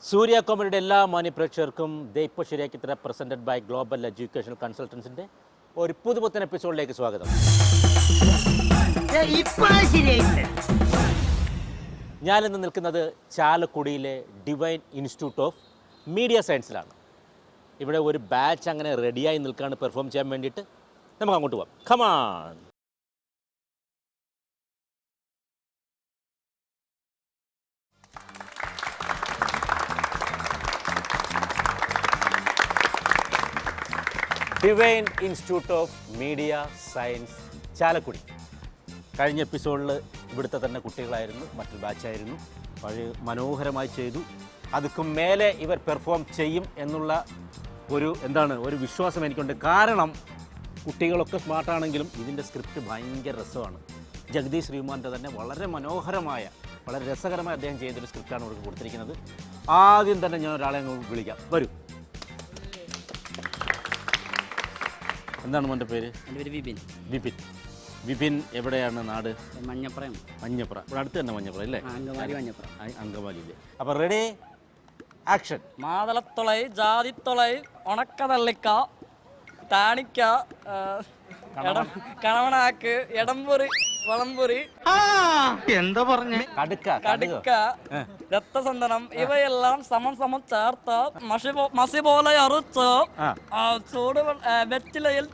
സൂര്യ കോമഡിയുടെ എല്ലാ മാന്യ പ്രേക്ഷകർക്കും ഇപ്പോൾ ശരിയാക്കി തരാം പ്രസൻറ്റഡ് ബൈ ഗ്ലോബൽ എഡ്യൂക്കേഷണൽ കൺസൾട്ടൻസിൻ്റെ ഒരു പുതുപുത്തൻ എപ്പിസോഡിലേക്ക് സ്വാഗതം. ഞാനിന്ന് നിൽക്കുന്നത് ചാലക്കുടിയിലെ ഡിവൈൻ ഇൻസ്റ്റിറ്റ്യൂട്ട് ഓഫ് മീഡിയ സയൻസിലാണ്. ഇവിടെ ഒരു ബാച്ച് അങ്ങനെ റെഡിയായി നിൽക്കുകയാണ് പെർഫോം ചെയ്യാൻ വേണ്ടിയിട്ട്. നമുക്ക് അങ്ങോട്ട് പോകാം. Come on. Divine institute of media science Chalakudy. കഴിഞ്ഞ എപ്പിസോഡിൽ ഇവിടുത്തെ തന്നെ കുട്ടികളായിരുന്നു, മറ്റൊരു ബാച്ചായിരുന്നു. വളരെ മനോഹരമായി ചെയ്തു. അതുക്കും മേലെ ഇവർ പെർഫോം ചെയ്യും എന്നുള്ള ഒരു വിശ്വാസം എനിക്കുണ്ട്. കാരണം കുട്ടികളൊക്കെ സ്മാർട്ടാണെങ്കിലും ഇതിൻ്റെ സ്ക്രിപ്റ്റ് ഭയങ്കര രസമാണ്. ജഗദീഷ് ശ്രീമാൻ്റെ തന്നെ വളരെ മനോഹരമായ, വളരെ രസകരമായ അദ്ദേഹം ചെയ്തൊരു സ്ക്രിപ്റ്റാണ് ഇവർക്ക് കൊടുത്തിരിക്കുന്നത്. ആദ്യം തന്നെ ഞാൻ ഒരാളെ വിളിക്കാം. വരൂ. എന്താണ് മോൻ്റെ പേര്? എൻ്റെ പേര് വിപിൻ. വിപിൻ. വിപിൻ എവിടെയാണ് നാട്? മഞ്ഞപ്ര. ഇവിടെ അടുത്ത് തന്നെ മഞ്ഞപ്ര അല്ലേ? അങ്കമാലി മഞ്ഞപ്ര. അങ്കമാലിയില്ലേ? അപ്പോൾ റെഡി, ആക്ഷൻ. മാതളത്തുളൈ, ജാതിത്തുളൈ, ഉണക്കതള്ളിക്ക, താണിക്ക, കണവണാക്ക്, എടംപൊറി, വളംപൊറി, എന്താ പറഞ്ഞേ, കടുക്ക, രക്തസന്ധനം ഇവയെല്ലാം സമം ചേർത്ത് മഷി പോലെ അറുത്ത് ചൂട് വെറ്റിലയിൽ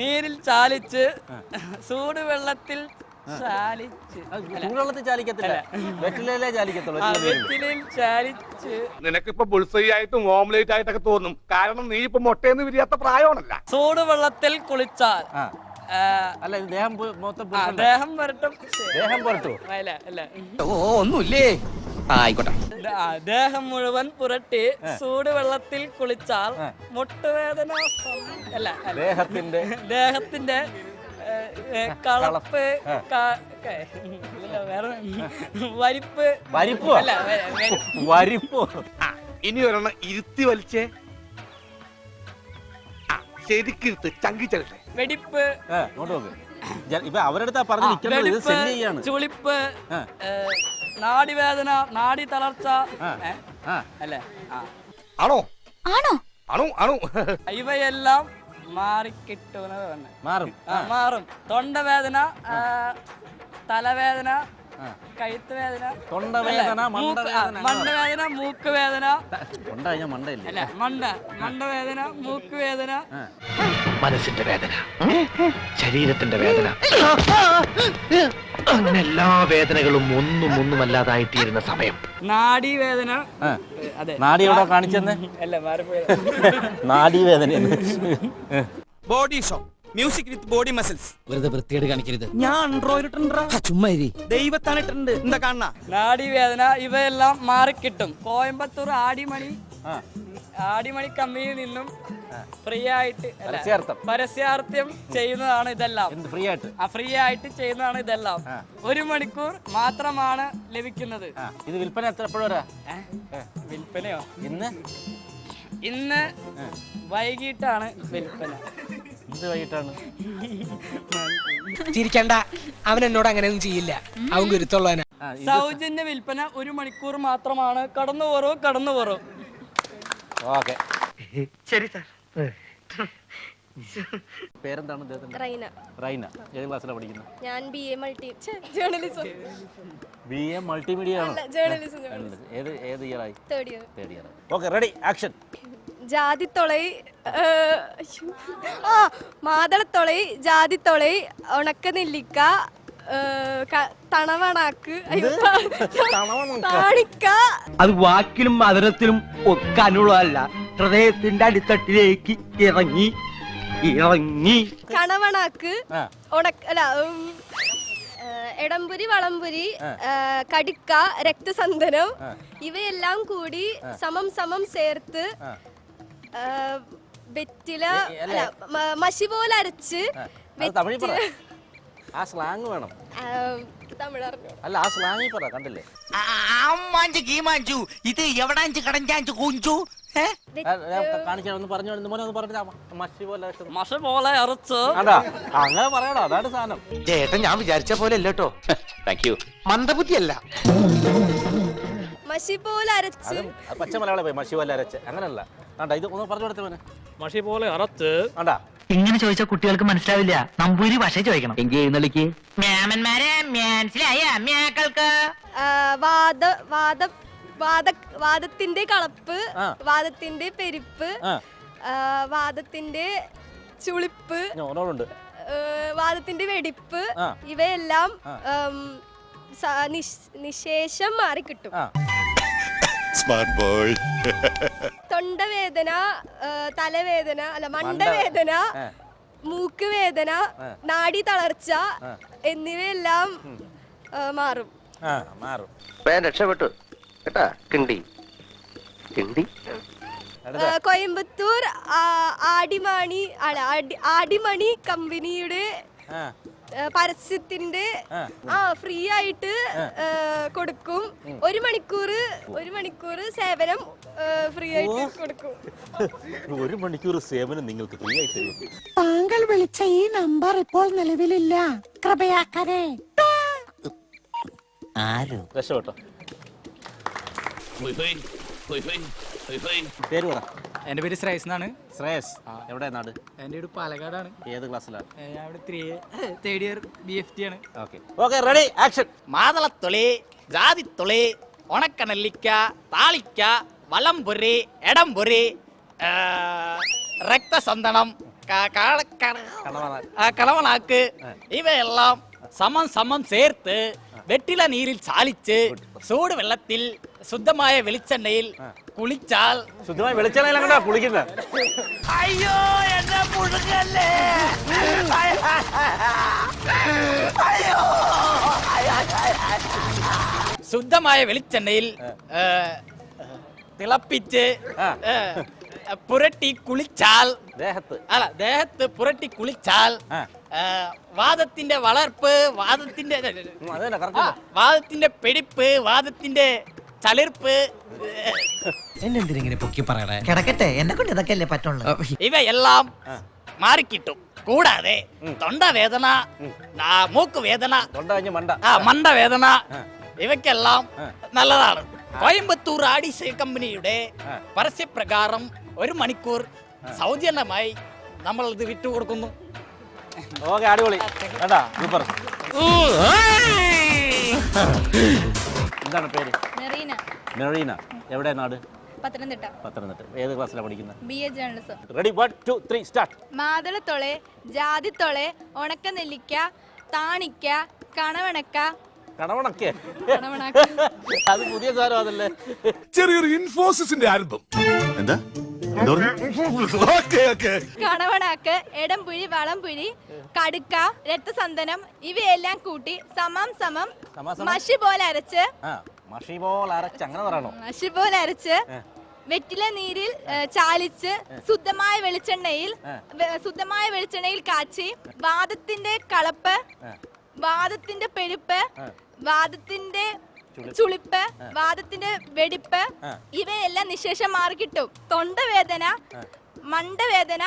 നീരിൽ ചാലിച്ച് ചൂടുവെള്ളത്തിൽ നിനക്കിപ്പോ ബുൾസൈ ആയിട്ടും ഓംലേറ്റ് ആയിട്ടൊക്കെ തോന്നും. കാരണം നീ ഇപ്പൊ മുട്ടയെന്ന് വിരിയാത്ത പ്രായമാണല്ല. ചൂടുവെള്ളത്തിൽ കുളിച്ചാൽ ദേഹം ഒന്നുമില്ലേ, ആയിക്കോട്ടെ. ദേഹം മുഴുവൻ പുരട്ടി ചൂടുവെള്ളത്തിൽ കുളിച്ചാൽ മുട്ടുവേദന ദേഹത്തിന്റെ കളപ്പ് വരിപ്പ്. ഇനി ഒരെണ്ണം ഇരുത്തി വലിച്ചേ, ശരിക്കിരുത്ത് ചങ്കിച്ചേ. വെടിപ്പ്, അവരുടെ ചുളിപ്പ്, നാടിവേദന, നാടി തളർച്ച അല്ലേ? ആണോ ആണോ ആണോ ആണോ ഇവയെല്ലാം മാറും. തൊണ്ടവേദന, തലവേദന, കഴുത്ത് വേദന, മണ്ടവേദന, മൂക്കുവേദന, മണ്ടവേദന, മൂക്കുവേദന, മനസ്സിന്റെ വേദന, ശരീരത്തിന്റെ വേദന, അങ്ങനെ എല്ലാ വേദനകളും ഒന്നുമല്ലാതായിത്തീരുന്ന സമയം. നാഡീവേദന. നാഡിയോടെ കാണിച്ചെന്ന് അല്ല, നാഡീവേദന. Body show, music with body muscles. വെറുതെ വൃത്തിയേട് കാണിക്കരുത്. ഞാൻ ആൻഡ്രോയിഡ് ഇട്ടുണ്ട്, ചുമ്മാ ദൈവത്താനിട്ടുണ്ട്. എന്താ കാണാ? നാഡീവേദന ഇവയെല്ലാം മാറിക്കിട്ടും. കോയമ്പത്തൂർ ആടിമണി കമ്പനിയിൽ നിന്നും ഫ്രീ ആയിട്ട് പരസ്യാർത്ഥം ചെയ്യുന്നതാണ് ഇതെല്ലാം. ഫ്രീ ആയിട്ട് ചെയ്യുന്നതാണ് ഇതെല്ലാം. 1 മണിക്കൂർ മാത്രമാണ് ലഭിക്കുന്നത്. ഇത് വിൽപ്പന എപ്പോഴാ? വിൽപ്പനയോ? ഇന്ന് വൈകിട്ടാണ് വിൽപ്പന. ഇത് വൈകിട്ടാണ്. ചിരിക്കണ്ട, അവൻ എന്നോട് അങ്ങനെയൊന്നും ചെയ്യില്ല. അവൻ ഗുരുത്തുള്ളവനാ. സൗജന്യ വിൽപ്പന 1 മണിക്കൂർ മാത്രമാണ്. കടന്നു വരും. ഓക്കെ, ശരി സാർ. പേരെന്താണ്? റൈന. ഏത് ക്ലാസ്സിലാണ് പഠിക്കുന്നത്? ഞാൻ BA ജേർണലിസം. BA മൾട്ടിമീഡിയ ആണോ? ജേർണലിസം. ഏത് ഇയറായി? Third year. Okay, ready, action. ജാതിത്തൊളൈ, മാതളത്തൊളൈ, ജാതിത്തൊളൈ, ഉണക്കനെല്ലിക്ക, തണവണാക്ക്, താണിക്ക. അത് വാക്കിലും മധുരത്തിലും ഒക്കെ അനുള്ളതല്ല, ഹൃദയത്തിന്റെ അടിത്തട്ടിലേക്ക് ഇറങ്ങി കണവണാക്ക്, എടംപുരി, വളംപുരി, കടുക്ക, രക്തസന്ധനം ഇവയെല്ലാം കൂടി സമം ചേർത്ത് വെറ്റില മഷി പോലെ അരച്ച്. ആ സ്ലാങ് വേണം. തമിഴ് അറിഞ്ഞു. അല്ല, ആ സ്ലാങ് പറ. കണ്ടില്ലേ? ഇത് എവിടാ കടഞ്ചാഞ്ചു കൂഞ്ചു കാണിക്കാൻ ഒന്ന് പറഞ്ഞു. മഷി പോലെ അരച്ച് അങ്ങനെ പറയണോ? അതാണ് സാധനം. ചേട്ടൻ ഞാൻ വിചാരിച്ച പോലെ അല്ലേട്ടോ. Thank you. മന്ദബുദ്ധിയല്ല. മഷി പോലെ അരച്ച് അത് പച്ച മലയാളം പോയി മഷി പോലെ അരച്ച് അങ്ങനല്ല. ആണ്ടാ ഇത് ഒന്ന് പറഞ്ഞു കൊടുത്തേ മോനെ. മഷി പോലെ അറത്ത് ആണ്ടാ ഇങ്ങനെ ചോദിച്ചാൽ കുട്ടികൾക്ക് മനസ്സിലാവില്ല. നമ്പൂരി ഭാഷ ചോദിക്കണം. എങ്കിൽ എഴുന്നള്ളിക്ക്. മ്യാമന്മാരെ മനസ്സിലായ മ്യാക്കൾക്ക് വാദത്തിന്റെ കളപ്പ്, വാദത്തിന്റെ പെരുപ്പ്, വാദത്തിന്റെ ചുളിപ്പ്, ഒന്നോടുണ്ട് വാദത്തിന്റെ വെടിപ്പ്, ഇവയെല്ലാം നിശേഷം മാറിക്കിട്ടും. തൊണ്ടവേദന, തലവേദന, അല്ല മണ്ടവേദന, മൂക്ക് വേദന, നാഡി തളർച്ച എന്നിവയെല്ലാം മാറും. മാറും. രക്ഷപ്പെട്ടു കേട്ടാ. കിണ്ടി കിണ്ടി. കോയമ്പത്തൂർ ആടിമണി കമ്പനിയുടെ പരസ്യത്തിന്റെ ഫ്രീ ആയിട്ട് കൊടുക്കും. ഒരു മണിക്കൂർ സേവനം ഫ്രീ ആയിട്ട് കൊടുക്കും. 1 മണിക്കൂർ സേവനം നിങ്ങൾക്ക് ഫ്രീ ആയിട്ട് തരും. താങ്കൾ വിളിച്ച ഈ നമ്പർ ഇപ്പോൾ നിലവിലില്ല. കൃപയാക്കരെ. രക്ഷപ്പെട്ടോ. പേര് പറ. എന്റെ പേര് ശ്രേയസ് എന്നാണ്. ശ്രേയസ് എവിടെ നാട്? എന്റെ വീട് പാലക്കാടാണ്. ഏത് ക്ലാസ്സിലാണ്? ഞാൻ ഇവിടെ തേർഡ് ഇയർ BFT ആണ്. Okay ready action. മാതളത്തൊളി, ജാതിത്തൊളി, ഉണക്കനെല്ലിക്ക, താളിക്ക, വളംപൊരി, എടംപൊരി, രക്തസന്തനം, കളവണാക്ക് ഇവയെല്ലാം സമം ചേർത്ത് വെറ്റില നീരിൽ ചാലിച്ച് ചൂട് വെള്ളത്തിൽ ശുദ്ധമായ വെളിച്ചെണ്ണയിൽ കുളിച്ചാൽ ശുദ്ധമായ വെളിച്ചെണ്ണയിലാ കുളിക്കുന്നത്. അയ്യോ എന്നെ പുഴുങ്ങല്ലേ. ശുദ്ധമായ വെളിച്ചെണ്ണയിൽ തിളപ്പിച്ച് പുരട്ടി കുളിച്ചാൽ ദേഹത്ത് പുരട്ടി കുളിച്ചാൽ വാദത്തിന്റെ വളർപ്പ്, വാദത്തിന്റെ പെടിപ്പ്, വാദത്തിന്റെ ചളിർപ്പ് എന്നെന്തിനെ പൊക്കി പറയണേ? കിടക്കട്ടെ, എന്നെ കൊണ്ട് ഇതൊക്കെ അല്ലേ പറ്റുള്ളൂ. ഇവയെല്ലാം മാറിക്കിട്ടും. കൂടാതെ തൊണ്ടവേദന, മൂക്കുവേദന, മണ്ടവേദന ഇവയ്ക്കെല്ലാം നല്ലതാണ്. കോയമ്പത്തൂർ ആഡിസ് കമ്പനിയുടെ പരസ്യപ്രകാരം 1 മണിക്കൂർ സൗജന്യമായി നമ്മൾ ഇത് വിട്ടുകൊടുക്കുന്നു. ഓക്കെ അടിപൊളി. സൂപ്പർ. എന്താണ് പേര്? മെറീന. എവിടെ നാട്? പത്തനംതിട്ട. ഏത് ക്ലാസ്സിലാണ് പഠിക്കുന്നത്? BA journalism. Ready 1 2 3 start. മാതളത്തൊളെ, ജാതിത്തൊളെ, ഉണക്കനെല്ലിക്ക, താണിക്ക, കണവണക്ക. അത് പുതിയ സാധനം അതല്ലേ? ചെറിയൊരു ഇൻഫോസിസിന്റെ ആരംഭം. എന്താ? കണവണാക്ക്, എടംപുഴി, വളംപുഴി, കടുക്ക, രക്തസന്തനം ഇവയെല്ലാം കൂട്ടി സമം മഷി പോലെ അരച്ച് അങ്ങനെ പറയണോ? മഷി പോലെ അരച്ച് വെറ്റില നീരിൽ ചാലിച്ച് ശുദ്ധമായ വെളിച്ചെണ്ണയിൽ കാച്ചി വാദത്തിന്റെ കളപ്പ്, വാദത്തിന്റെ പെരുപ്പ്, വാദത്തിന്റെ ചുളിപ്പ്, വാദത്തിന്റെ വെടിപ്പ് ഇവയെല്ലാം നിശേഷം മാറിക്കിട്ടും. തൊണ്ടവേദന, മണ്ടവേദന,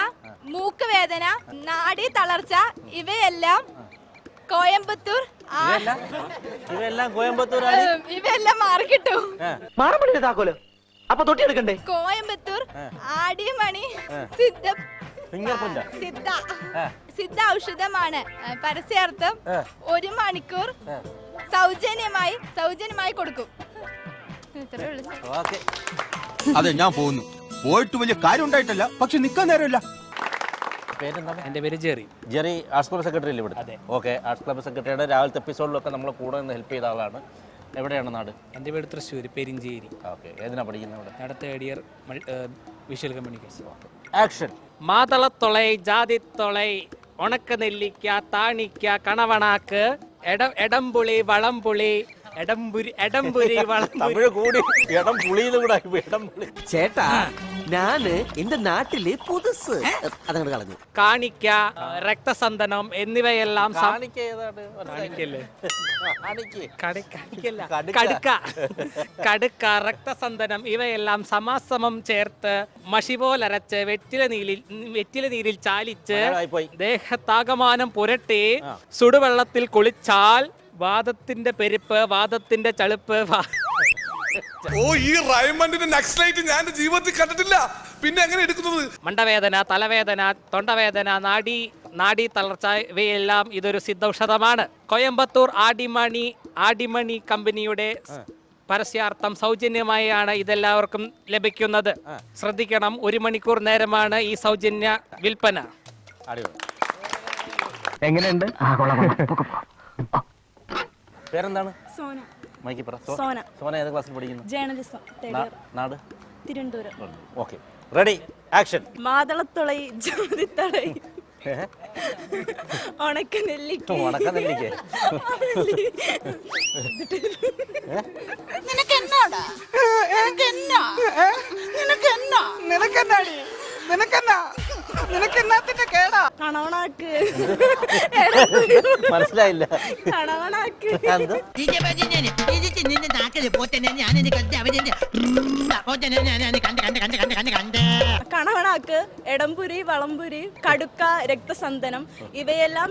മൂക്ക് വേദന, നാഡി തളർച്ച ഇവയെല്ലാം കോയമ്പത്തൂർ ഇവയെല്ലാം മാറിക്കിട്ടും. കോയമ്പത്തൂർ ആടിമണി സിദ്ധ ഔഷധമാണ്. പരസ്യാർത്ഥം 1 മണിക്കൂർ സൗജന്യമായി കൊടുക്കും. അതെ, ഞാൻ പോകുന്നു. പോയിട്ട് വലിയ കാര്യം ഉണ്ടായിട്ടല്ല, പക്ഷെ നിക്കാൻ നേരമില്ല. എന്റെ പേര് ജെറി. ആർട്സ് ക്ലബ് സെക്രട്ടറി അല്ലേ ഇവിടെ? ഓക്കെ. ആർട്സ് ക്ലബ് സെക്രട്ടറിയുടെ രാവിലത്തെ എപ്പിസോഡിലൊക്കെ നമ്മളെ കൂടെ നിന്ന് ഹെൽപ്പ് ചെയ്ത ആളാണ്. എവിടെയാണ് നാട്? എൻ്റെ വീട് തൃശ്ശൂർ, പെരിഞ്ചേരി. ഓക്കെ. ഏതിനാ പഠിക്കുന്നത് ഇവിടെ? അവിടെ third year visual communication. Action. മാതളത്തൊളൈ, ജാതിത്തൊളൈ, ഉണക്കനെല്ലിക്ക, താണിക്ക, കണവണാക്ക്, എടംപുളി, വളംപുളി, എടംപുരി, തമിഴ് കൂടി ചേട്ടാ, ഞാന് എന്റെ നാട്ടില് പുതുസ് അതങ്ങോട്ട് കളഞ്ഞു. കാണിക്ക, രക്തസന്തനം എന്നിവയെല്ലാം കടുക്ക, രക്തസന്തനം ഇവയെല്ലാം സമാസമം ചേർത്ത് മഷി പോലരച്ച് വെറ്റില നീരിൽ ചാലിച്ച് ദേഹത്താകമാനം പുരട്ടി സുടുവെള്ളത്തിൽ കുളിച്ചാൽ വാദത്തിന്റെ പെരുപ്പ്, വാദത്തിന്റെ ചളുപ്പ്, ഓ ഈ റൈമണ്ടിന്റെ നക്സലൈറ്റ് ഞാൻ എന്റെ ജീവിതത്തിൽ കണ്ടിട്ടില്ല. പിന്നെ എങ്ങനെ എടുക്കുന്നത്? മണ്ടവേദന, തലവേദന, തൊണ്ടവേദന, നാഡി തളർച്ച ഇവയെല്ലാം ഇതൊരു സിദ്ധൌഷധമാണ്. കോയമ്പത്തൂർ ആഡിമണി കമ്പനിയുടെ പരസ്യാർത്ഥം സൗജന്യമായാണ് ഇതെല്ലാവർക്കും ലഭിക്കുന്നത്. ശ്രദ്ധിക്കണം, 1 മണിക്കൂർ നേരമാണ് ഈ സൗജന്യ വിൽപ്പന. എങ്ങനെയുണ്ട്? പേരെന്താണ്? സോന. മൈക്കി പറ. സോന. സോന ഏത് ക്ലാസ്സിൽ പഠിക്കുന്നു? ജേർണലിസം. നാട്? തിരുവനന്തപുരം. Okay, ready, action. മാതളത്തുളൈ, ജാതിത്തളൈ, ഉണക്കനെല്ലിക്ക. ഉണക്കനെല്ലിക്ക. കണവണാക്ക്. മനസ്സിലായില്ല. കണവണാക്ക്. കണവണാക്ക്, എടംപുരി, വളംപുരി, കടുക്ക, രക്തസന്തനം ഇവയെല്ലാം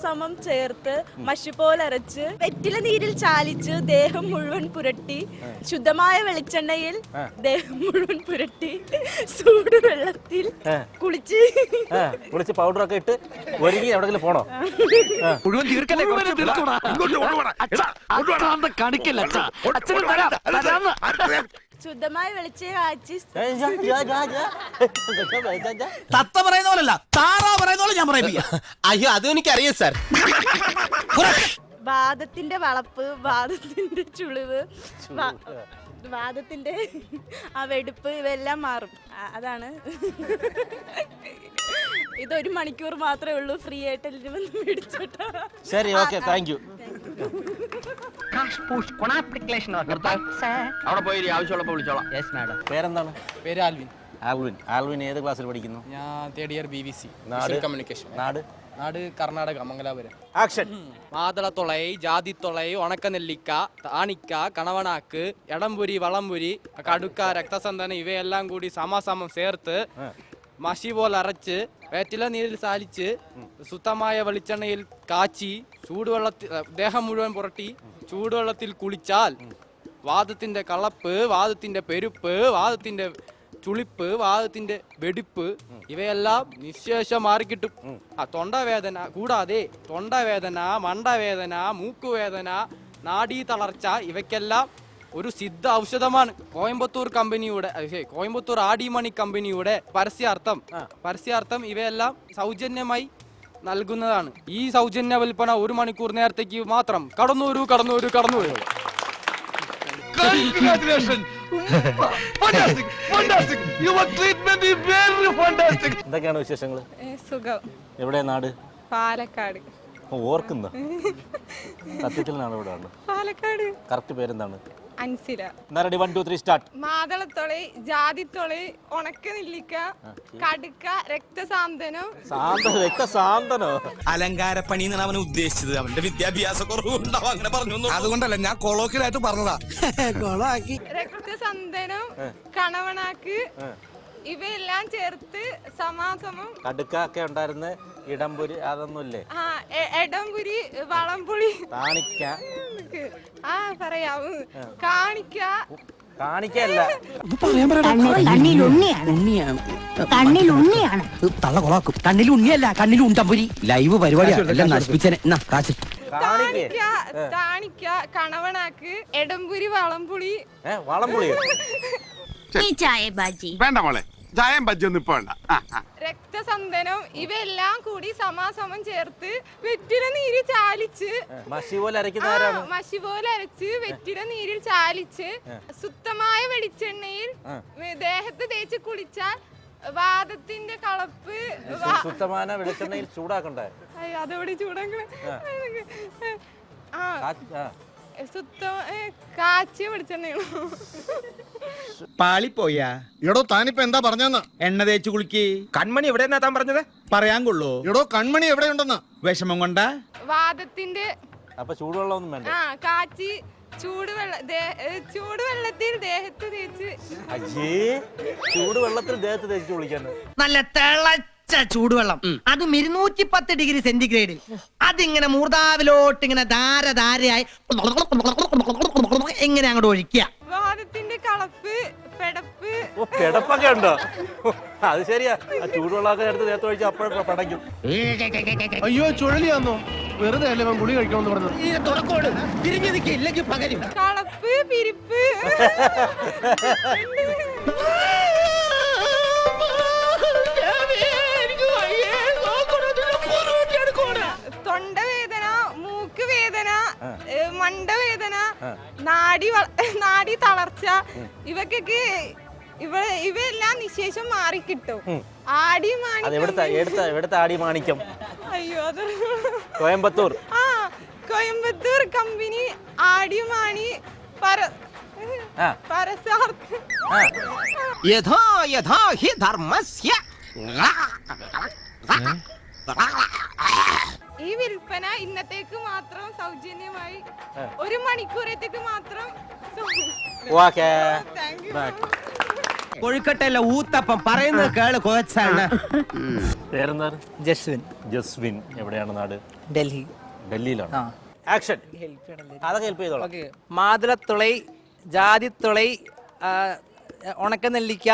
സമം ചേർത്ത് മഷി പോലെ അരച്ച് വെറ്റില നീരിൽ ചാലിച്ച് ദേഹം മുഴുവൻ പുരട്ടി, ശുദ്ധമായ വെളിച്ചെണ്ണയിൽ ദേഹം മുഴുവൻ പുരട്ടി, ചൂടുവെള്ളത്തിൽ കുളിച്ച് പൗഡറൊക്കെ ഇട്ട് ഒരുങ്ങി എവിടെങ്കിലും പോണോ? മുഴുവൻ തീർക്കല്ലേ? ശുദ്ധമായ വെളിച്ചെണ്ണ കാച്ചി തത്ത പറയുന്ന പോലല്ല, താറാ പറയുന്ന പോലെ ഞാൻ പറയിപ്പിക്കാം. അയ്യോ അതും എനിക്കറിയാം സാർ. വാദത്തിന്റെ വളപ്പ്, വാദത്തിന്റെ ചുളിവ്, വാദത്തിന്റെ ആ വെടുപ്പ് ഇവയെല്ലാം മാറും. അതാണ്. ഇത് 1 മണിക്കൂർ മാത്രമേ ഉള്ളൂ. ഫ്രീ ആയിട്ട് എല്ലാവരും വന്ന് മേടിച്ചോട്ടോ. ശരി, ഓക്കെ, താങ്ക് യു. അവിടെ പോയി ആവശ്യമുള്ളപ്പോ വിളിച്ചോളാം. പേരെന്താണ്? പേര് ആൽവിൻ. ആൽവിൻ ഏത് ക്ലാസ്സിൽ പഠിക്കുന്നു? ഞാൻ 3rd ഇയർ BVC കമ്മ്യൂണിക്കേഷൻ. നാട് കർണാടക, മംഗലാപുരം. ആക്ഷൻ. മാതളത്തുളൈ, ജാതിത്തുളൈ, ഉണക്കനെല്ലിക്ക, താണിക്ക, കണവണാക്ക്, എടംപുരി, വളംപുരി, കടുക്ക, രക്തസന്തനം ഇവയെല്ലാം കൂടി സമം ചേർത്ത് മഷി പോലെ അരച്ച് വെറ്റില നീരിൽ സാലിച്ച് ശുദ്ധമായ വെളിച്ചെണ്ണയിൽ കാച്ചി ചൂടുവെള്ളത്തിൽ ദേഹം മുഴുവൻ പുരട്ടി ചൂടുവെള്ളത്തിൽ കുളിച്ചാൽ വാദത്തിന്റെ കളപ്പ്, വാദത്തിന്റെ പെരുപ്പ്, വാദത്തിന്റെ ചുളിപ്പ്, വാദത്തിന്റെ വെടിപ്പ് ഇവയെല്ലാം നിശേഷം മാറിക്കിട്ടും. തൊണ്ടവേദന കൂടാതെ തൊണ്ടവേദന, മണ്ടവേദന, മൂക്കുവേദന, നാഡീ തളർച്ച ഇവയ്ക്കെല്ലാം ഒരു സിദ്ധ ഔഷധമാണ്. കോയമ്പത്തൂർ ആഡിമണി കമ്പനിയുടെ പരസ്യാർത്ഥം ഇവയെല്ലാം സൗജന്യമായി നൽകുന്നതാണ്. ഈ സൗജന്യ വിൽപ്പന 1 മണിക്കൂർ നേരത്തേക്ക് മാത്രം. കടന്നു വരൂ. എന്തൊക്കെയാണ് വിശേഷങ്ങൾ? സുഖം. എവിടെ നാട്? പാലക്കാട്. ഓർക്കുന്ന സത്യത്തിൽ നാട് എവിടെ ആണ്? പാലക്കാട്. കറക്റ്റ് പേരെന്താണ്? അൻസില. 1 2 3 സ്റ്റാർട്ട്. മാതളത്തുളൈ, ജാതിത്തുളൈ, ഉണക്കനെല്ലിക്ക, കടുക്ക, രക്തസാന്തനം. രക്തസാന്തനോ? അലങ്കാരപ്പണി എന്നാണ് അവൻ ഉദ്ദേശിച്ചത്. അവന്റെ വിദ്യാഭ്യാസ കുറവുണ്ടാവും അങ്ങനെ പറഞ്ഞു. അതുകൊണ്ടല്ല, ഞാൻ കൊളോക്കിലായിട്ട് പറഞ്ഞതാ. രക്തസന്തനം, കണവണാക്ക് ഇവയെല്ലാം ചേർത്ത് സമാസമം. കടുക്ക ഒക്കെ ഉണ്ടായിരുന്ന ഇടംപുരി അതൊന്നുമില്ലേ? എടംപുരി, വളംപുളി, കാണിക്ക. പറയാവൂ. കാണിക്കല്ല, കണ്ണിൽ ഉണ്ണിയല്ല, കണ്ണിൽ ഉണ്ടമ്പുരി. ലൈവ് പരിപാടിയാണ് നശിപ്പിച്ചനെ. താണിക്ക, കണവണാക്ക്, എടംപുരി, വളംപുളി. വളംപുളി വേണ്ട മോളെ, ചായം ബജ്ജൊന്നും ഇപ്പൊ വേണ്ട. രക്തസന്തനം ഇവയെല്ലാം കൂടി സമാസമം ചേർത്ത് വെറ്റില നീര് ചാലിച്ച് മഷി പോലെ അരച്ച് വെറ്റില നീരിൽ ചാലിച്ച് ശുദ്ധമായ വെളിച്ചെണ്ണയിൽ ദേഹത്ത് തേച്ച് കുളിച്ചാൽ വാദത്തിന്റെ കളപ്പ്. ശുദ്ധമായ വെളിച്ചെണ്ണയിൽ ചൂടാക്കണ്ടേ? അതെവിടെ ചൂടാക്കണേ? കാച്ചിയ വെളിച്ചെണ്ണയാണോ? പാളിപ്പോയാ എടോ താനിപ്പോ എന്താ പറഞ്ഞെന്ന്? എണ്ണ തേച്ച് കുളിക്ക്. കൺമണി എവിടെയെന്നാ താൻ പറഞ്ഞത്? പറയാൻ കൊള്ളൂ. എടോ കൺമണി എവിടെയുണ്ടെന്ന്? വിഷമം കൊണ്ടാ? വാദത്തിന്റെ അപ്പൊ ചൂടുവെള്ളമൊന്നും വേണ്ട. കാച്ചി ചൂടുവെള്ളത്തിൽ ദേഹത്ത് തേച്ച്. ചൂടുവെള്ളത്തിൽ ദേഹത്ത് തേച്ച് കുളിക്കാൻ നല്ല ചൂടുവെള്ളം അതും 210 ഡിഗ്രി സെന്റിഗ്രേഡിൽ അതിങ്ങനെ മൂർധാവിലോട്ട് ഇങ്ങനെ ധാരധാരയായി എങ്ങനെ അങ്ങോട്ട് ഒഴിക്കുക. വാദത്തിന്റെ കളപ്പ്, പെടപ്പ്. ഓ, പെടപ്പൊക്കെ ഉണ്ടോ? അത് ശരിയാ. ആ ചൂടുവെള്ളമൊക്കെ എടുത്ത് നേരത്തെ ഒഴിച്ച് അപ്പോഴും പടയ്ക്കും. അയ്യോ ചുഴലിയാന്നോ? വെറുതെ അല്ലേ ഗുളി കഴിക്കണമെന്ന് പറഞ്ഞത്. ഈ തുടക്കോട് തിരിഞ്ഞു നിൽക്കുക, ഇല്ലെങ്കിൽ പകരും. കളപ്പ്, പിരിപ്പ്. തൊണ്ടവേദന, മൂക്ക് വേദന, മണ്ടവേദന, നാടി തളർച്ച, ഇവക്കൊക്കെ ഇവയെല്ലാം നിശേഷം മാറിക്കിട്ടും. എവിടുത്തെ ആടി മാണിക്യം? അയ്യോ, അത് കോയമ്പത്തൂർ. കോയമ്പത്തൂർ കമ്പനി ആടിമാണി പരസ്യാർത്ഥം. യഥാ യഥാ ഹി ധർമ്മസ്യ. ഈ വിൽപ്പന ഇന്നത്തേക്ക് മാത്രം സൗജന്യമായി, 1 മണിക്കൂറത്തേക്ക് മാത്രം. കൊഴുക്കട്ടല്ല ഊത്തപ്പം പറയുന്നത് കേള് കോച്ചാണ്. പേരെന്താണ്? ജസ്വിൻ. ജസ്വിൻ. എവിടെയാണ് നാട്? ഡൽഹി. ഡൽഹിയിലാണ്. ആക്ഷൻ. അതൊക്കെ ഹെൽപ്പ് ചെയ്തോളാം. മാതളത്തുളൈ, ജാതിത്തുളൈ, ഉണക്കനെല്ലിക്ക,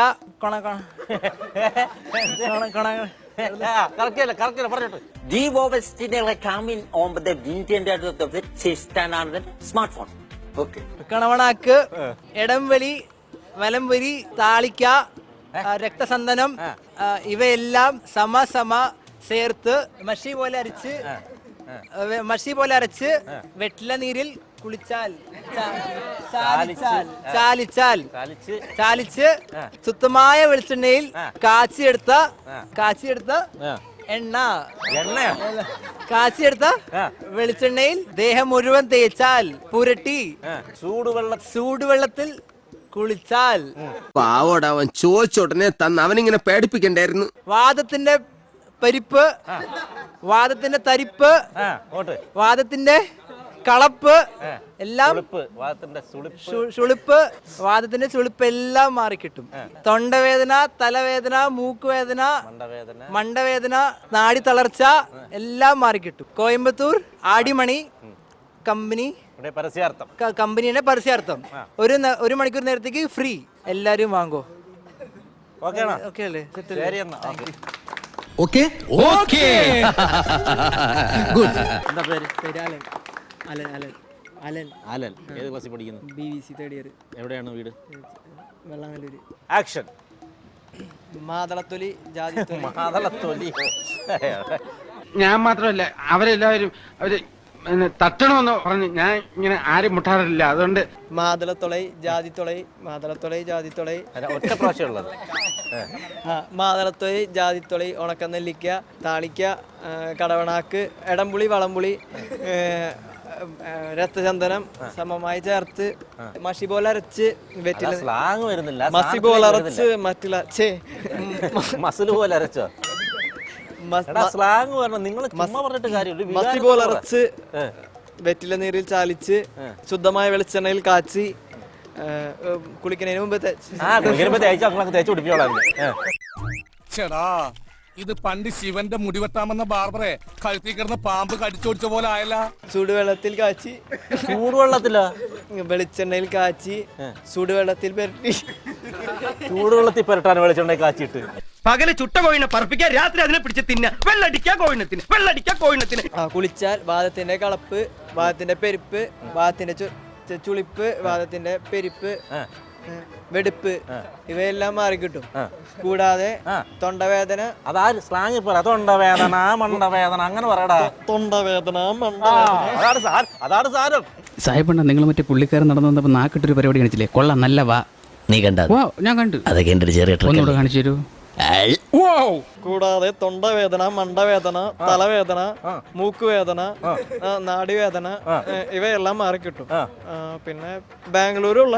പറഞ്ഞോട്ട്. The vowels come in on the wind of the chest and on the smartphone. Okay. കണവണാക്ക്, എടംവലി, വലംവലി, താളിക്ക, രക്തസന്തനം, ഇവയെല്ലാം സമ ചേർത്ത് മഷി പോലെ അരച്ച് വെറ്റില നീരിൽ കുളിച്ചാൽ ചാലിച്ച് ശുദ്ധമായ വെളിച്ചെണ്ണയിൽ കാച്ചിയെടുത്ത വെളിച്ചെണ്ണയിൽ ദേഹം മുഴുവൻ തേച്ചാൽ പുരട്ടി ചൂടുവെള്ളത്തിൽ കുളിച്ചാൽ. പാവോട് അവൻ ചോദിച്ചോടനെ തന്ന് അവനിങ്ങനെ പേടിപ്പിക്കണ്ടായിരുന്നു. വാദത്തിന്റെ പരിപ്പ്, വാദത്തിന്റെ തരിപ്പ്, വാദത്തിന്റെ കളപ്പ് എല്ലാം, ചുളിപ്പ്, വാദത്തിന്റെ ചുളിപ്പ് എല്ലാം മാറിക്കിട്ടും. തൊണ്ടവേദന, തലവേദന, മൂക്കുവേദന, മണ്ടവേദന, നാടി തളർച്ച എല്ലാം മാറിക്കിട്ടും. കോയമ്പത്തൂർ ആടിമണി കമ്പനിയുടെ പരസ്യാർത്ഥം 1 മണിക്കൂർ നേരത്തേക്ക് ഫ്രീ. എല്ലാരും വാങ്ങോ? ഓക്കെ അല്ലേ? Okay okay. എന്താ പേര്? അലൻ. ഏത് ക്ലാസ്സിൽ പഠിക്കുന്നു? BVC 3rd year. എവിടെയാണ് വീട്? വെള്ളാങ്ങല്ലൂര്. ആക്ഷൻ. മാതളത്തൊലി, ജാതിത്തൊലി. മാതളത്തൊലി. ഞാൻ മാത്രമല്ല അവരെല്ലാവരും അവര് തട്ടണമെന്ന് പറഞ്ഞ് ഞാൻ ഇങ്ങനെ ആരും മുട്ടാറില്ല. അതുകൊണ്ട് മാതളത്തൊളൈ, ജാതിത്തൊളൈ, മാതളത്തൊളൈ, ജാതിത്തൊളൈ. ഒറ്റ പ്രാവശ്യം ഉള്ളത്. മാതളത്തൊലി, ജാതിത്തൊളി, ഉണക്കനെല്ലിക്ക, താളിക്ക, കടവണാക്ക്, എടംപുളി, വളംപുളി, രക്തചന്ദനം സമമായി ചേർത്ത് മഷി പോലെ അരച്ച് വെറ്റില സ്ലാങ് വരുന്നില്ല. മഷി പോലെ അരച്ച് മസിൽ പോലെ അരച്ചോ? സ്ലാങ് പറഞ്ഞു. നിങ്ങൾ ചുമ്മാ പറഞ്ഞിട്ട് കാര്യമില്ല. മഷി പോലെ അരച്ച് വെറ്റില നീരിൽ ചാലിച്ച് ശുദ്ധമായ വെളിച്ചെണ്ണയിൽ കാച്ചി കുളിക്കുന്നതിന് മുമ്പ് തേച്ച് പിടിപ്പിച്ചോളാം. ചേടാ, ഇത് പണ്ട് ശിവന്റെ മുടിവെട്ടാമെന്ന ബാർബറെ കഴുത്തി കിടന്ന് പാമ്പ് കടിച്ചോടിച്ച പോലെ ആയല്ല. ചൂടുവെള്ളത്തിൽ കാച്ചി, ചൂടുവെള്ളത്തിലോ? വെളിച്ചെണ്ണയിൽ കാച്ചി ചൂടുവെള്ളത്തിൽ പുരട്ടി. ചൂടുവെള്ളത്തിൽ പുരട്ടാൻ വെളിച്ചെണ്ണയിൽ കാച്ചിട്ട് പകല് ചുട്ട കോഴിനെ പറപ്പിക്കാൻ, രാത്രി അതിനെ പിടിച്ച് തിന്ന. വെള്ളടിക്കാ കോഴിനത്തിന്. കുളിച്ചാൽ വാദത്തിന്റെ കളപ്പ്, വാദത്തിന്റെ പെരുപ്പ്, വാദത്തിന്റെ ചുളിപ്പ്, വാദത്തിന്റെ പെരുപ്പ്, വെടുപ്പ് ഇവയെല്ലാം മാറിക്കിട്ടും. കൂടാതെ തൊണ്ടവേദന. അതായത് സ്ലാങ് തൊണ്ടവേദന, മണ്ടവേദന അങ്ങനെ പറയടാ. തൊണ്ടവേദന, അതാണ് സാരം. സാഹിബണ്ണ, നിങ്ങൾ മറ്റേ പുള്ളിക്കാരൻ നടന്നു വന്നപ്പോ നാക്കിട്ടൊരു പരിപാടി കാണിച്ചില്ലേ? കൊള്ളാം, നല്ല വാ. നീ കണ്ട? ഞാൻ കണ്ടു. അതൊക്കെ എന്റെ ചെറിയ ഒന്നുകൂടെ കാണിച്ചു തരൂ. കൂടാതെ തൊണ്ടവേദന, മണ്ടവേദന, തലവേദന, മൂക്കുവേദന, നാടിവേദന ഇവയെല്ലാം മാറിക്കിട്ടും. പിന്നെ ബാംഗ്ലൂരുള്ള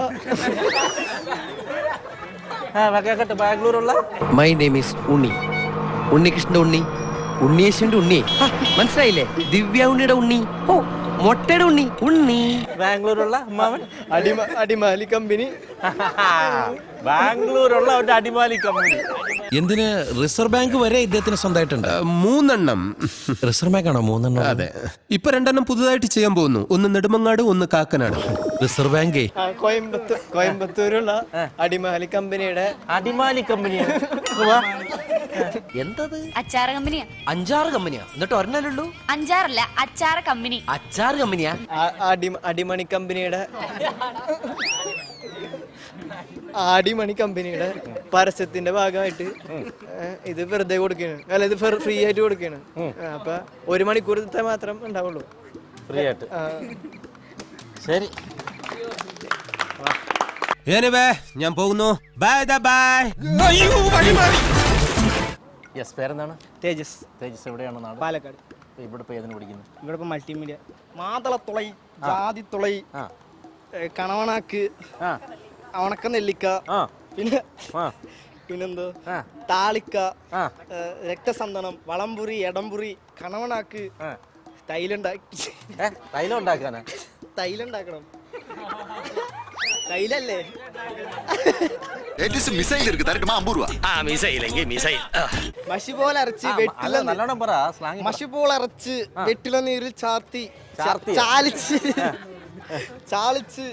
മൈ നെയിം ഈസ് ഉണ്ണി, ഉണ്ണികൃഷ്ണന്റെ ഉണ്ണി, ഉണ്ണിയേശുവിന്റെ ഉണ്ണി. മനസ്സിലായില്ലേ? ദിവ്യ ഉണ്ണിയുടെ ഉണ്ണി, മൊട്ടയുടെ ഉണ്ണി, ഉണ്ണി. ബാംഗ്ലൂരുള്ള അടിമാലി കമ്പനി. ബാംഗ്ലൂരുള്ള അടിമാലി കമ്പനി. എന്തിന് റിസർവ് ബാങ്ക് വരെ ഇദ്ദേഹത്തിന് സ്വന്തമായിട്ടുണ്ട്? 3 എണ്ണം. റിസർവ് ബാങ്ക് ആണോ 3 എണ്ണം? അതെ. ഇപ്പൊ 2 എണ്ണം പുതുതായിട്ട് ചെയ്യാൻ പോകുന്നു. ഒന്ന് നെടുമങ്ങാട്, ഒന്ന് കാക്കനാട്. റിസർവ് ബാങ്കേ കോയമ്പത്തൂരുള്ള അടിമാലി കമ്പനിയുടെ എന്തത്? അച്ചാറ് കമ്പനിയാ. 5-6 കമ്പനിയാ? എന്നിട്ട് ഒരെണ്ണല്ലോ? 5-6 അച്ചാറ് കമ്പനി. 6 കമ്പനിയാ? അടിമണി കമ്പനിയുടെ ആടിമണി കമ്പനിയുടെ പരസ്യത്തിന്റെ ഭാഗമായിട്ട് ഇത് വെറുതെ കൊടുക്കാണ്. അല്ല, ഇത് ഫ്രീ ആയിട്ട് കൊടുക്കാണ്. അപ്പൊ 1 മണിക്കൂർ മാത്രം ഉണ്ടാവുള്ളൂ ഫ്രീ ആയിട്ട്. ശരി, ഞാൻ പോകുന്നു. Bye bye. യെസ്. പേരെന്താണ്? തേജസ്. തേജസ് എവിടെയാണ് നാട്? പാലക്കാട്. ഇവിടെ ഇപ്പോൾ ഏതിന് പഠിക്കുന്നു? ഇവിടെ ഇപ്പൊ മൾട്ടിമീഡിയ. മാതളത്തുളൈ, ജാതിത്തുളൈ, കണവണാക്ക്, ഉണക്ക നെല്ലിക്ക, പിന്നെന്തോ താളിക്ക, രക്തസന്തനം, വളംപുരി, എടംപുരി, കണവണാക്ക്, തൈലുണ്ടാക്കി. തൈലം ഉണ്ടാക്കാനാ? തൈലുണ്ടാക്കണം. തൈലല്ലേ? മഷി പോലെ അരച്ച് നല്ലോണം പറ. സ്ലാങ്. മഷി പോലെ അരച്ച് വെട്ടില നീരിൽ ചാളിച്ച്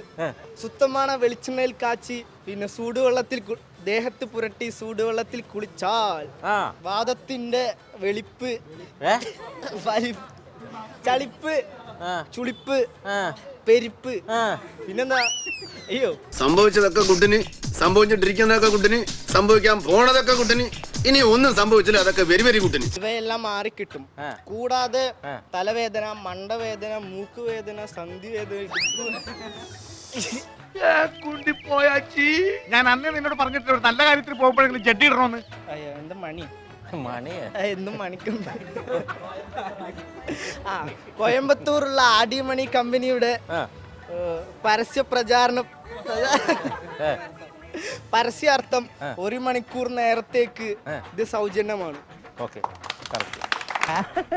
ശുദ്ധமான വെളിച്ചെണ്ണയിൽ കാച്ചി പിന്നെ ചൂടുവെള്ളത്തിൽ ദേഹത്ത് പുരട്ടി ചൂടുവെള്ളത്തിൽ കുളിച്ചാൽ വാദത്തിന്റെ വെളിപ്പ്, ചളിപ്പ്, ചുളിപ്പ്, പെരിപ്പ്, പിന്നെന്താ? അയ്യോ, സംഭവിച്ചതൊക്കെ കുട്ടിന്, സംഭവിച്ചിട്ടിരിക്കുന്നതൊക്കെ കുട്ടിന്, സംഭവിക്കാൻ പോണതൊക്കെ കുട്ടിന്, ഇനി ഒന്നും സംഭവിച്ചില്ല അതൊക്കെ വെരി വെരി കുട്ടിന്. ഇവയെല്ലാം മാറിക്കിട്ടും. കൂടാതെ തലവേദന, മണ്ടവേദന, മൂക്കുവേദന, സന്ധിവേദന. ഞാൻ അന്നേ നിന്നോട് പറഞ്ഞിട്ട് നല്ല കാര്യത്തിൽ പോകുമ്പോഴെങ്കിലും ജഡ്ഡി ഇടണോന്ന്. അയ്യോ, എന്താ മണി എന്നും മണിക്കും. കോയമ്പത്തൂറുള്ള ആടിമണി കമ്പനിയുടെ പരസ്യാർത്ഥം 1 മണിക്കൂർ നേരത്തേക്ക് ഇത് സൗജന്യമാണ്.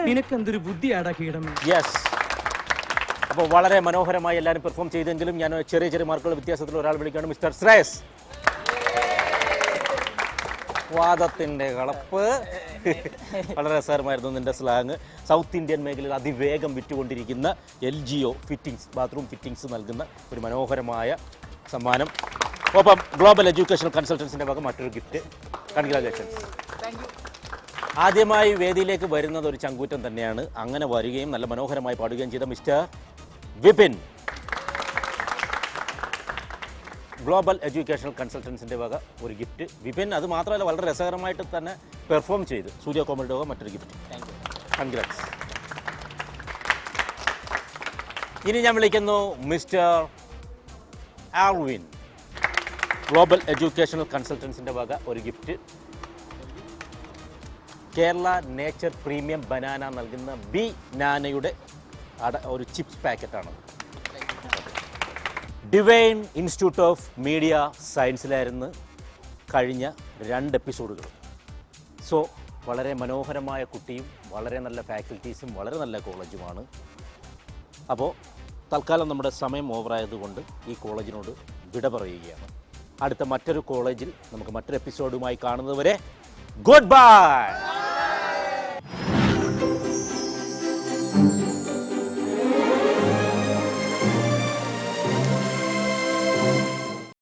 നിനക്കെന്തൊരു ബുദ്ധിയാടാ കീടം. യെസ്. അപ്പോൾ വളരെ മനോഹരമായി എല്ലാവരും പെർഫോം ചെയ്തെങ്കിലും ഞാൻ ചെറിയ മാർക്കുകൾ വ്യത്യാസത്തിൽ ഒരാൾ വിളിക്കുകയാണ്. മിസ്റ്റർ ശ്രേയസ്. വാദത്തിൻ്റെ കളപ്പ്. വളരെ രസകരമായിരുന്നു നിൻ്റെ സ്ലാങ്. സൗത്ത് ഇന്ത്യൻ മേഖലയിൽ അതിവേഗം വിറ്റുകൊണ്ടിരിക്കുന്ന LGO ഫിറ്റിംഗ്സ്, ബാത്റൂം ഫിറ്റിംഗ്സ് നൽകുന്ന ഒരു മനോഹരമായ സമ്മാനം. ഒപ്പം ഗ്ലോബൽ എഡ്യൂക്കേഷണൽ കൺസൾട്ടൻസിൻ്റെ വക മറ്റൊരു ഗിഫ്റ്റ്. കൺഗ്രാജുലേഷൻസ്. ആദ്യമായി വേദിയിലേക്ക് വരുന്നത് ഒരു ചങ്കൂറ്റം തന്നെയാണ്. അങ്ങനെ വരികയും നല്ല മനോഹരമായി പാടുകയും ചെയ്ത മിസ്റ്റർ വിപിൻ. ഗ്ലോബൽ എഡ്യൂക്കേഷണൽ കൺസൾട്ടൻസിൻ്റെ വക ഒരു ഗിഫ്റ്റ്. വിപിൻ അത് മാത്രമല്ല വളരെ രസകരമായിട്ട് തന്നെ പെർഫോം ചെയ്ത് സൂര്യ കോമഡിയുടെ വക മറ്റൊരു ഗിഫ്റ്റ്. കൺഗ്രാറ്റ്സ്. ഇനി ഞാൻ വിളിക്കുന്നു മിസ്റ്റർ ആൽവിൻ. ഗ്ലോബൽ എഡ്യൂക്കേഷണൽ കൺസൾട്ടൻസിൻ്റെ വക ഒരു gift. Kerala nature premium banana നൽകുന്ന ബി നാനയുടെ ഒരു ചിപ്സ് പാക്കറ്റാണ്. ഡിവൈൻ ഇൻസ്റ്റിറ്റ്യൂട്ട് ഓഫ് മീഡിയ സയൻസിലായിരുന്നു കഴിഞ്ഞ 2 എപ്പിസോഡുകൾ. സോ വളരെ മനോഹരമായ കുട്ടിയും വളരെ നല്ല ഫാക്കൽറ്റീസും വളരെ നല്ല കോളേജുമാണ്. അപ്പോൾ തൽക്കാലം നമ്മുടെ സമയം ഓവറായതുകൊണ്ട് ഈ കോളേജിനോട് വിട പറയുകയാണ്. അടുത്ത മറ്റൊരു കോളേജിൽ നമുക്ക് മറ്റൊരു എപ്പിസോഡുമായി കാണുന്നതുവരെ ഗുഡ് ബൈ.